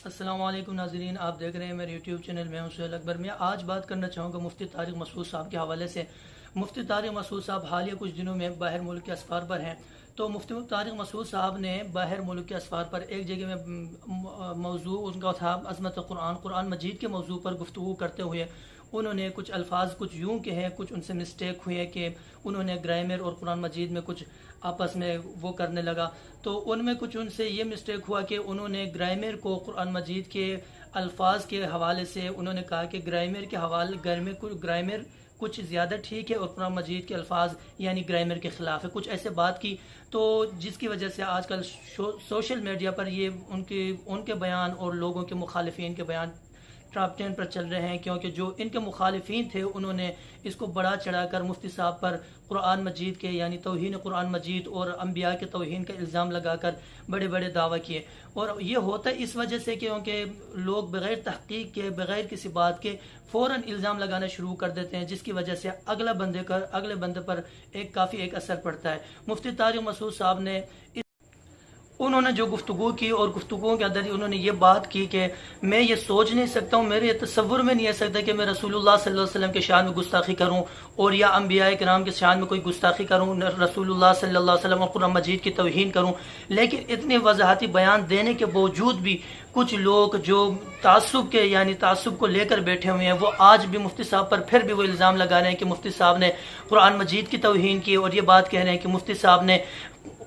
السلام علیکم ناظرین، آپ دیکھ رہے ہیں میرے یوٹیوب چینل میں ہوں سہیل اکبر۔ میں آج بات کرنا چاہوں گا مفتی طارق مسعود صاحب کے حوالے سے۔ مفتی طارق مسعود صاحب حالیہ کچھ دنوں میں باہر ملک کے اسفار پر ہیں، تو مفتی طارق مسعود صاحب نے باہر ملک کے اسفار پر ایک جگہ میں موضوع ان کا تھا عظمت قرآن مجید کے موضوع پر گفتگو کرتے ہوئے انہوں نے کچھ الفاظ کچھ یوں کہے، کچھ ان سے مسٹیک ہوئے کہ انہوں نے گرامر اور قرآن مجید میں کچھ آپس میں وہ کرنے لگا، تو ان میں کچھ ان سے یہ مسٹیک ہوا کہ انہوں نے گرامر کو قرآن مجید کے الفاظ کے حوالے سے انہوں نے کہا کہ گرامر کچھ زیادہ ٹھیک ہے اور قرآن مجید کے الفاظ یعنی گرامر کے خلاف ہے، کچھ ایسے بات کی، تو جس کی وجہ سے آج کل سوشل میڈیا پر یہ ان کے بیان اور لوگوں کے مخالفین کے بیان ٹاپ 10 پر چل رہے ہیں، کیونکہ جو ان کے مخالفین تھے انہوں نے اس کو بڑا چڑھا کر مفتی صاحب پر قرآن مجید کے یعنی توہین قرآن مجید اور انبیاء کے توہین کا الزام لگا کر بڑے بڑے دعویٰ کیے، اور یہ ہوتا ہے اس وجہ سے کیونکہ لوگ بغیر تحقیق کے بغیر کسی بات کے فوراً الزام لگانا شروع کر دیتے ہیں، جس کی وجہ سے اگلے بندے پر کافی اثر پڑتا ہے۔ مفتی طارق مسعود صاحب نے انہوں نے جو گفتگو کی اور گفتگو کے اندر انہوں نے یہ بات کی کہ میں یہ سوچ نہیں سکتا ہوں، میرے تصور میں نہیں آ سکتا کہ میں رسول اللہ صلی اللہ علیہ وسلم کے شان میں گستاخی کروں اور یا انبیاء کرام کے شان میں کوئی گستاخی کروں، رسول اللہ صلی اللہ علیہ وسلم اور قرآن مجید کی توہین کروں، لیکن اتنے وضاحتی بیان دینے کے باوجود بھی کچھ لوگ جو تعصب کو لے کر بیٹھے ہوئے ہیں، وہ آج بھی مفتی صاحب پر پھر بھی وہ الزام لگا رہے ہیں کہ مفتی صاحب نے قرآن مجید کی توہین کی، اور یہ بات کہہ رہے ہیں کہ مفتی صاحب نے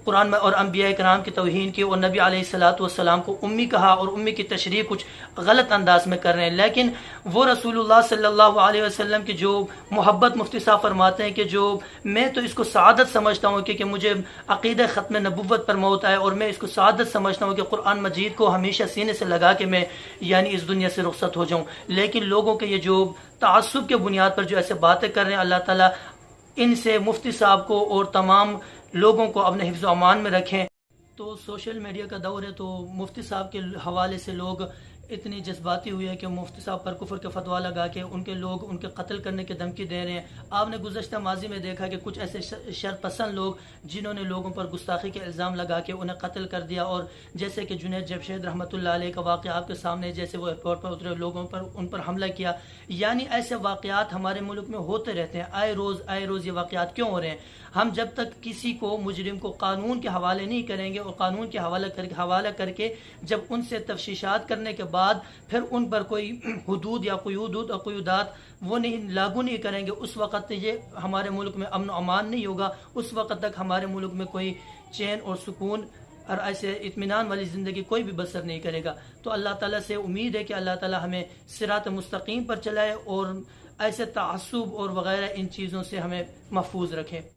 قرآن اور انبیاء کرام کی توہین کی اور نبی علیہ السلام کو امی کہا اور امی کی تشریح کچھ غلط انداز میں کر رہے ہیں، لیکن وہ رسول اللہ صلی اللہ علیہ وسلم کی جو محبت مفتی صاحب فرماتے ہیں کہ جو میں تو اس کو سعادت سمجھتا ہوں کہ مجھے عقیدہ ختم نبوت پر موت آئے، اور میں اس کو سعادت سمجھتا ہوں کہ قرآن مجید کو ہمیشہ سینے سے لگا کے میں یعنی اس دنیا سے رخصت ہو جاؤں، لیکن لوگوں کے یہ جو تعصب کے بنیاد پر جو ایسے باتیں کر رہے ہیں، اللہ تعالیٰ ان سے مفتی صاحب کو اور تمام لوگوں کو اپنے حفظ و امان میں رکھیں۔ تو سوشل میڈیا کا دور ہے، تو مفتی صاحب کے حوالے سے لوگ اتنی جذباتی ہوئی ہے کہ مفتی صاحب پر کفر کے فتویٰ لگا کے ان کے قتل کرنے کی دھمکی دے رہے ہیں۔ آپ نے گزشتہ ماضی میں دیکھا کہ کچھ ایسے شر پسند لوگ جنہوں نے لوگوں پر گستاخی کے الزام لگا کے انہیں قتل کر دیا، اور جیسے کہ جنید جمشید رحمۃ اللہ علیہ کا واقعہ آپ کے سامنے، جیسے وہ ایئرپورٹ پر اترے لوگوں پر ان پر حملہ کیا، یعنی ایسے واقعات ہمارے ملک میں ہوتے رہتے ہیں، آئے روز یہ واقعات کیوں ہو رہے ہیں؟ ہم جب تک کسی کو مجرم کو قانون کے حوالے نہیں کریں گے اور قانون کے حوالہ کر کے جب ان سے تفتیشات کرنے کے بعد پھر ان پر کوئی حدود یا قیودات وہ لاگو نہیں کریں گے، اس وقت یہ ہمارے ملک میں امن و امان نہیں ہوگا، اس وقت تک ہمارے ملک میں کوئی چین اور سکون اور ایسے اطمینان والی زندگی کوئی بھی بسر نہیں کرے گا۔ تو اللہ تعالیٰ سے امید ہے کہ اللہ تعالیٰ ہمیں صراط مستقیم پر چلائے اور ایسے تعصب اور وغیرہ ان چیزوں سے ہمیں محفوظ رکھے۔